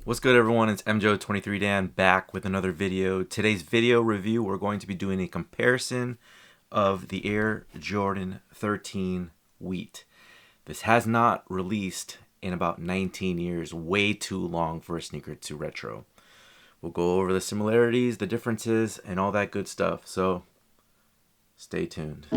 What's good, everyone? It's MJO23Dan back with another video. Today's video review, we're going to be doing a comparison of the Air Jordan 13 Wheat. This has not released in about 19 years, way too long for a sneaker to retro. We'll go over the similarities, the differences, and all that good stuff. So stay tuned.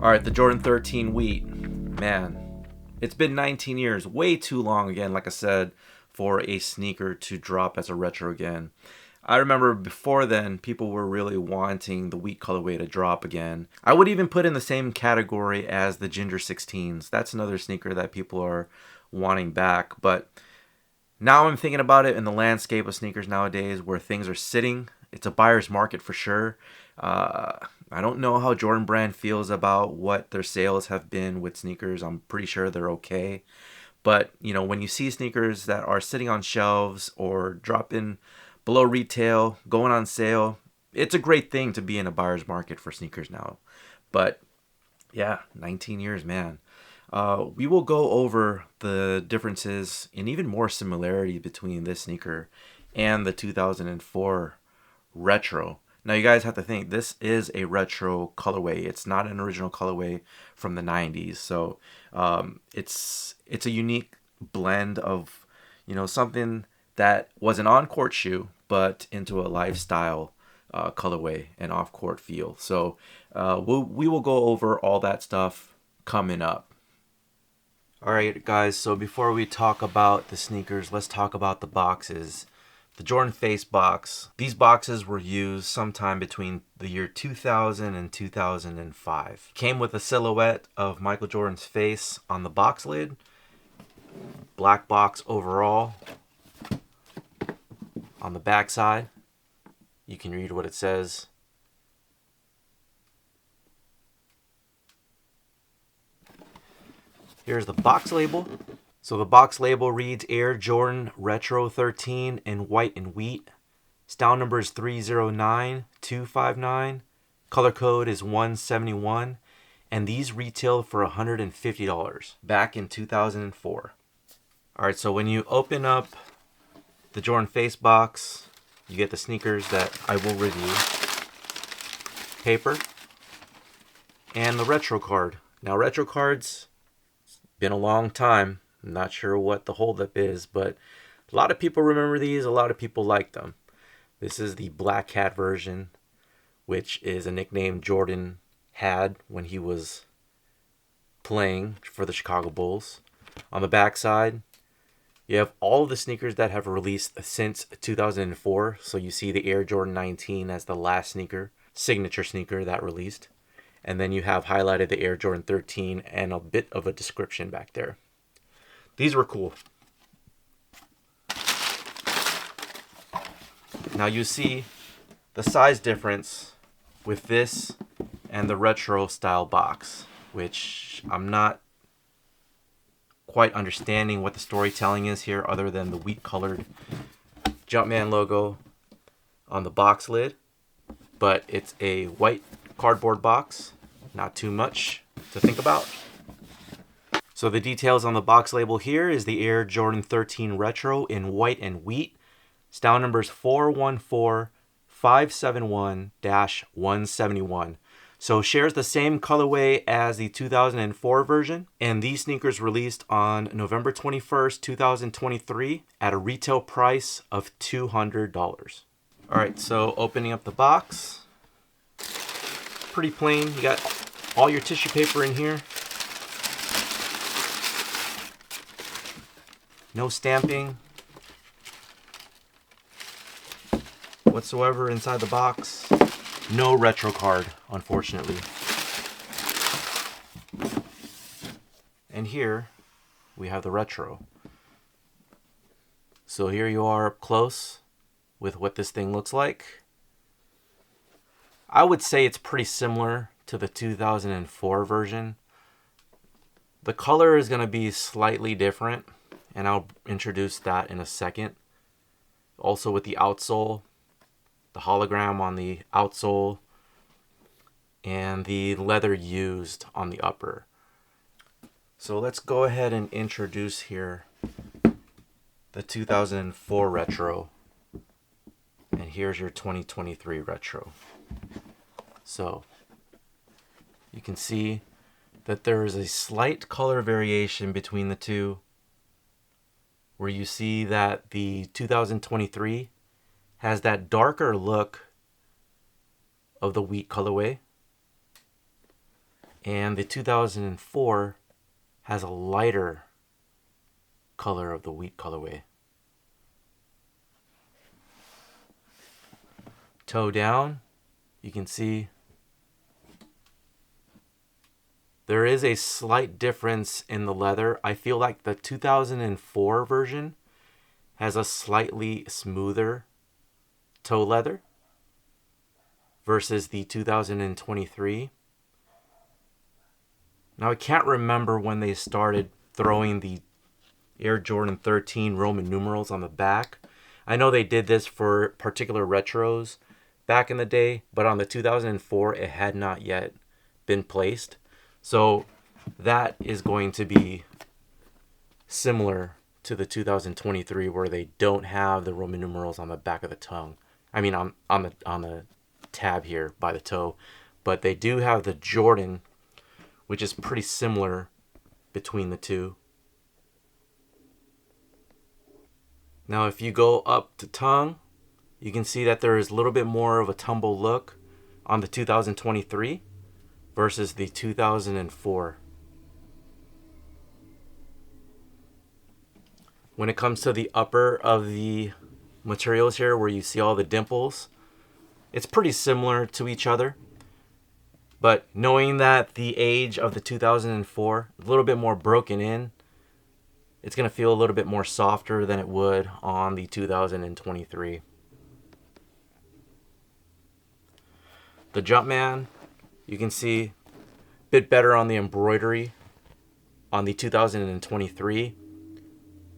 Alright, the Jordan 13 Wheat. Man, it's been 19 years. Way too long again, like I said, for a sneaker to drop as a retro again. I remember before then, people were really wanting the Wheat colorway to drop again. I would even put in the same category as the Ginger 16s. That's another sneaker that people are wanting back. But now I'm thinking about it in the landscape of sneakers nowadays where things are sitting. It's a buyer's market for sure. I don't know how Jordan Brand feels about what their sales have been with sneakers. I'm pretty sure they're okay. But, you know, when you see sneakers that are sitting on shelves or dropping below retail, going on sale, it's a great thing to be in a buyer's market for sneakers now. But, yeah, 19 years, man. We will go over the differences and even more similarity between this sneaker and the 2004 retro. Now you guys have to think this is a retro colorway. It's not an original colorway from the 90s. So it's a unique blend of, you know, something that was an on-court shoe but into a lifestyle colorway and off-court feel. So we will go over all that stuff coming up. All right, guys, so before we talk about the sneakers, let's talk about the boxes. The Jordan Face box. These boxes were used sometime between the year 2000 and 2005. Came with a silhouette of Michael Jordan's face on the box lid. Black box overall. On the back side, you can read what it says. Here's the box label. So the box label reads Air Jordan Retro 13 in white and wheat. Style number is 309259. Color code is 171. And these retailed for $150 back in 2004. Alright, so when you open up the Jordan Face box, you get the sneakers that I will review. Paper. And the retro card. Now retro cards, it's been a long time. I'm not sure what the holdup is, but a lot of people remember these. A lot of people like them. This is the Black Hat version, which is a nickname Jordan had when he was playing for the Chicago Bulls. On the back side, you have all of the sneakers that have released since 2004. So you see the Air Jordan 19 as the last sneaker, signature sneaker that released. And then you have highlighted the Air Jordan 13 and a bit of a description back there. These were cool. Now you see the size difference with this and the retro style box, which I'm not quite understanding what the storytelling is here other than the wheat colored Jumpman logo on the box lid. But it's a white cardboard box, not too much to think about. So the details on the box label here is the Air Jordan 13 Retro in white and wheat. Style number is 414571-171. So shares the same colorway as the 2004 version. And these sneakers released on November 21st, 2023 at a retail price of $200. All right, so opening up the box. Pretty plain. You got all your tissue paper in here. No stamping whatsoever inside the box. No retro card, unfortunately. And here we have the retro. So here you are up close with what this thing looks like. I would say it's pretty similar to the 2004 version. The color is going to be slightly different, and I'll introduce that in a second. Also with the outsole, the hologram on the outsole, and the leather used on the upper. So let's go ahead and introduce here the 2004 retro, and here's your 2023 retro. So you can see that there is a slight color variation between the two, where you see that the 2023 has that darker look of the wheat colorway, and the 2004 has a lighter color of the wheat colorway. Toe down, you can see there is a slight difference in the leather. I feel like the 2004 version has a slightly smoother toe leather versus the 2023. Now I can't remember when they started throwing the Air Jordan 13 Roman numerals on the back. I know they did this for particular retros back in the day, but on the 2004 it had not yet been placed. So that is going to be similar to the 2023, where they don't have the Roman numerals on the back of the tongue. I mean, on the tab here by the toe, but they do have the Jordan, which is pretty similar between the two. Now, if you go up to tongue, you can see that there is a little bit more of a tumble look on the 2023 versus the 2004. When it comes to the upper of the materials here, where you see all the dimples, it's pretty similar to each other. But knowing that the age of the 2004 is a little bit more broken in, it's going to feel a little bit more softer than it would on the 2023. The Jumpman, you can see a bit better on the embroidery on the 2023,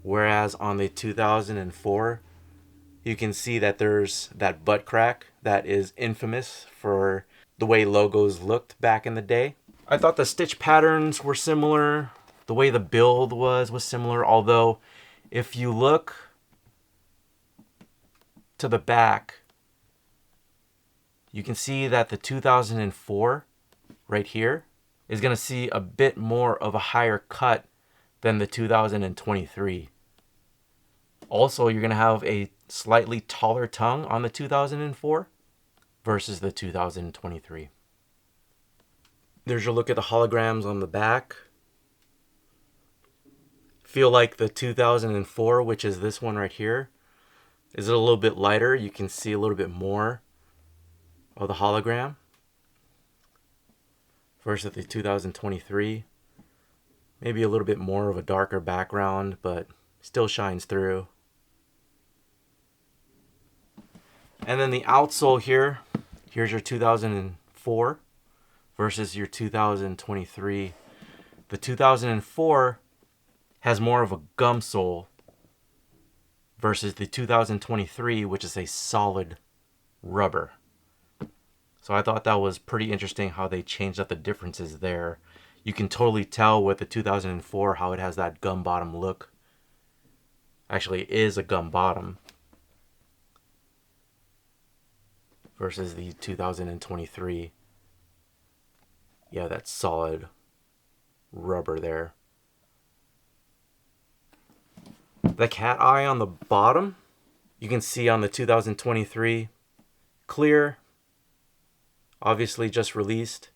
whereas on the 2004, you can see that there's that butt crack that is infamous for the way logos looked back in the day. I thought the stitch patterns were similar. The way the build was similar, although if you look to the back, you can see that the 2004 right here is going to see a bit more of a higher cut than the 2023. Also, you're going to have a slightly taller tongue on the 2004 versus the 2023. There's your look at the holograms on the back. Feel like the 2004, which is this one right here, is a little bit lighter. You can see a little bit more of the hologram versus the 2023. Maybe a little bit more of a darker background, but still shines through. And then the outsole here, here's your 2004 versus your 2023. The 2004 has more of a gum sole versus the 2023, which is a solid rubber. So I thought that was pretty interesting how they changed up the differences there. You can totally tell with the 2004 how it has that gum bottom look. Actually, it is a gum bottom versus the 2023. Yeah, that's solid rubber there. The cat eye on the bottom, you can see on the 2023, clear, obviously just released.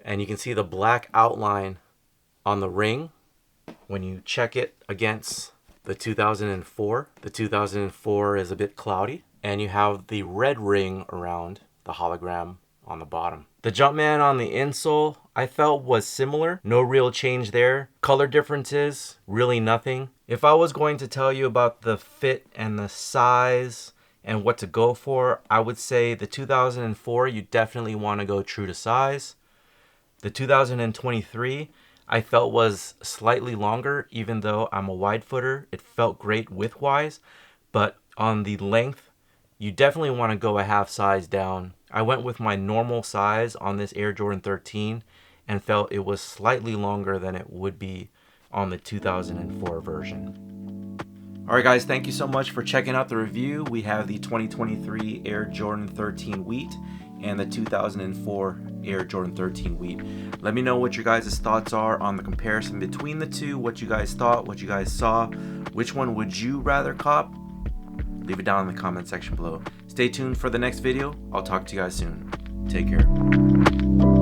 And you can see the black outline on the ring when you check it against the 2004. The 2004 is a bit cloudy. And you have the red ring around the hologram on the bottom. The Jumpman on the insole I felt was similar. No real change there. Color differences, really nothing. If I was going to tell you about the fit and the size and what to go for, I would say the 2004, you definitely want to go true to size. The 2023, I felt was slightly longer, even though I'm a wide footer. It felt great width-wise, but on the length, you definitely want to go a half size down. I went with my normal size on this Air Jordan 13 and felt it was slightly longer than it would be on the 2004 version. All right, guys, thank you so much for checking out the review. We have the 2023 Air Jordan 13 Wheat and the 2004 Air Jordan 13 Wheat. Let me know what your guys' thoughts are on the comparison between the two, what you guys thought, what you guys saw. Which one would you rather cop? Leave it down in the comment section below. Stay tuned for the next video. I'll talk to you guys soon. Take care.